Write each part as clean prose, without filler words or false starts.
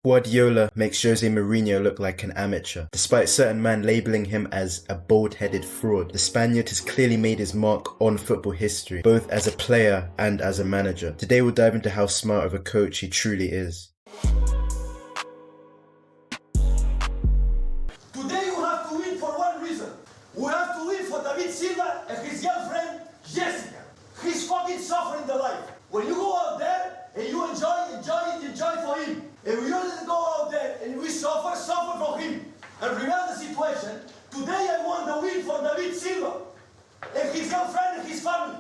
Guardiola makes Jose Mourinho look like an amateur. Despite certain men labelling him as a bald-headed fraud, the Spaniard has clearly made his mark on football history, both as a player and as a manager. Today we'll dive into how smart of a coach he truly is. Today you have to win for one reason. We have to win for David Silva and his girlfriend, Jessica. He's fucking suffering the life. When you go out there and you enjoy for him. And we always go out there and we suffer for him. And remember the situation, today I want the win for David Silva and his girlfriend and his family.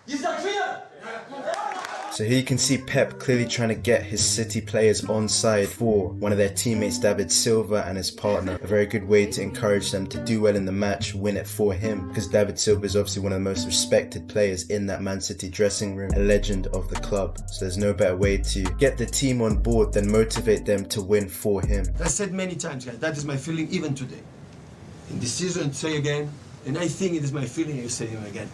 Is that clear? So here you can see Pep clearly trying to get his City players on side for one of their teammates, David Silva, and his partner. A very good way to encourage them to do well in the match, win it for him, because David Silva is obviously one of the most respected players in that Man City dressing room, a legend of the club. So there's no better way to get the team on board than motivate them to win for him. I said many times, guys, that is my feeling even today. In this season, say again, and I think it is my feeling, you say it again.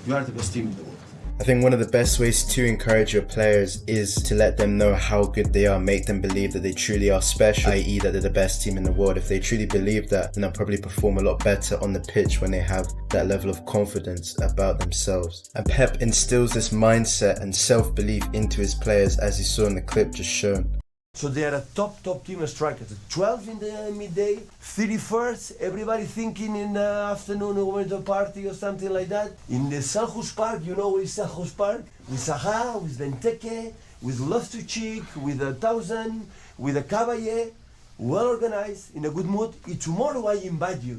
You are the best team in the world. I think one of the best ways to encourage your players is to let them know how good they are, make them believe that they truly are special, i.e. that they're the best team in the world. If they truly believe that, then they'll probably perform a lot better on the pitch when they have that level of confidence about themselves. And Pep instills this mindset and self-belief into his players, as you saw in the clip just shown. So they are a top team of strikers. 12 in the midday, 31st, everybody thinking in the afternoon over the party or something like that. In the San Jose Park, you know where is San Jose Park? With Saha, with Benteke, with Loftus-Cheek, with a Thousand, with a Caballé, well organized, in a good mood. Tomorrow I invite you,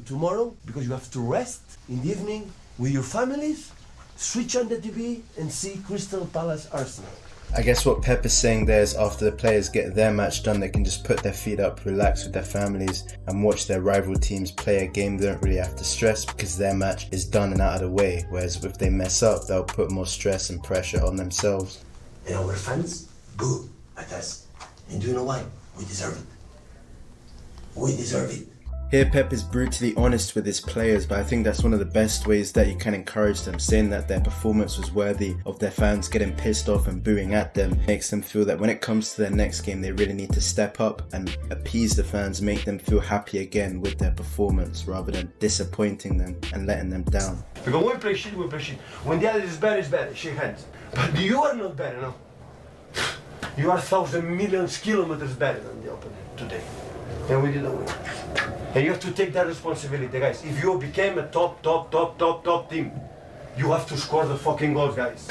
because you have to rest in the evening with your families, switch on the TV and see Crystal Palace Arsenal. I guess what Pep is saying there is after the players get their match done, they can just put their feet up, relax with their families and watch their rival teams play a game. They don't really have to stress because their match is done and out of the way. Whereas if they mess up, they'll put more stress and pressure on themselves. And our fans, boo at us. And do you know why? We deserve it. We deserve it. Here Pep is brutally honest with his players, but I think that's one of the best ways that you can encourage them, saying that their performance was worthy of their fans getting pissed off and booing at them. Makes them feel that when it comes to their next game, they really need to step up and appease the fans, make them feel happy again with their performance rather than disappointing them and letting them down. Because when we play shit, we play shit. When the other is bad, shake hands. But you are not better, no? You are 1,000 million kilometers better than the opponent today. And we didn't win. And you have to take that responsibility, guys. If you became a top team, you have to score the fucking goals, guys.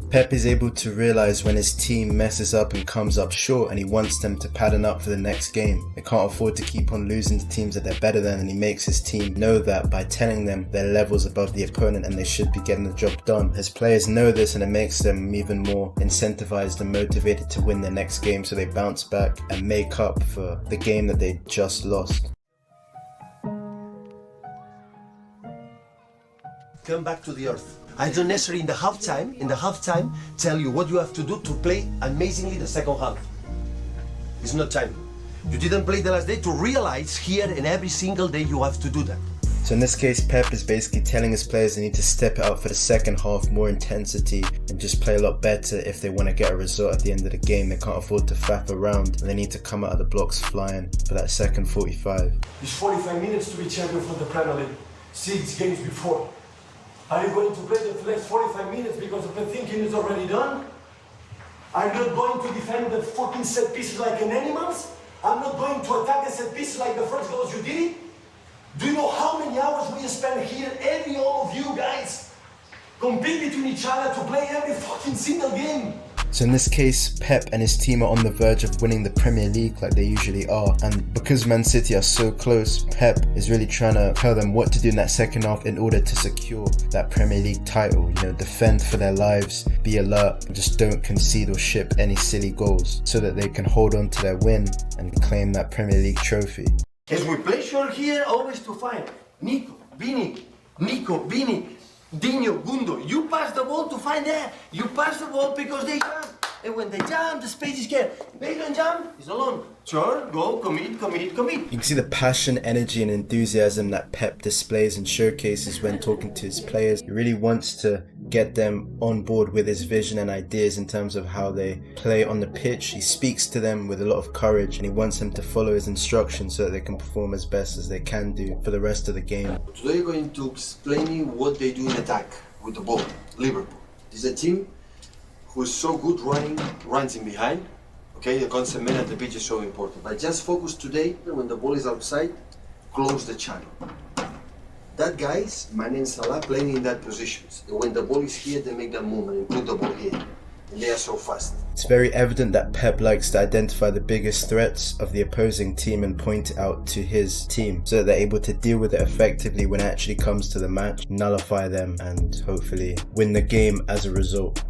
Pep is able to realize when his team messes up and comes up short, and he wants them to pattern up for the next game. They can't afford to keep on losing to teams that they're better than, and he makes his team know that by telling them their levels above the opponent and they should be getting the job done. His players know this and it makes them even more incentivized and motivated to win their next game, so they bounce back and make up for the game that they just lost. Come back to the earth. I don't necessarily in the halftime tell you what you have to do to play amazingly the second half. It's not time. You didn't play the last day to realize here and every single day you have to do that. So in this case, Pep is basically telling his players they need to step it up for the second half, more intensity, and just play a lot better if they want to get a result at the end of the game. They can't afford to faff around, and they need to come out of the blocks flying for that second 45. It's 45 minutes to be champion for the Premier League. 6 games before. Are you going to play the next 45 minutes because the thinking is already done? Are you not going to defend the fucking set pieces like an animals? I'm not going to attack the set pieces like the first goals you did? Do you know how many hours we spend here, all of you guys, compete between each other to play every fucking single game? So in this case, Pep and his team are on the verge of winning the Premier League like they usually are. And because Man City are so close, Pep is really trying to tell them what to do in that second half in order to secure that Premier League title. You know, defend for their lives, be alert, and just don't concede or ship any silly goals so that they can hold on to their win and claim that Premier League trophy. As we play short here, always to find Nico, Vini, Dino, Gundo. You pass the ball to find there. You pass the ball because they jump. And when they jump, the space is there. They don't jump, it's alone. Sure, go, commit. You can see the passion, energy and enthusiasm that Pep displays and showcases when talking to his players. He really wants to get them on board with his vision and ideas in terms of how they play on the pitch. He speaks to them with a lot of courage and he wants them to follow his instructions so that they can perform as best as they can do for the rest of the game. Today I'm going to explain you what they do in attack with the ball. Liverpool is a team who is so good runs in behind. Okay, the concept man at the pitch is so important. But just focus today, when the ball is outside, close the channel. That guys, Mane and Salah, playing in that positions. And when the ball is here, they make that movement and put the ball here. And they are so fast. It's very evident that Pep likes to identify the biggest threats of the opposing team and point it out to his team so that they're able to deal with it effectively when it actually comes to the match, nullify them and hopefully win the game as a result.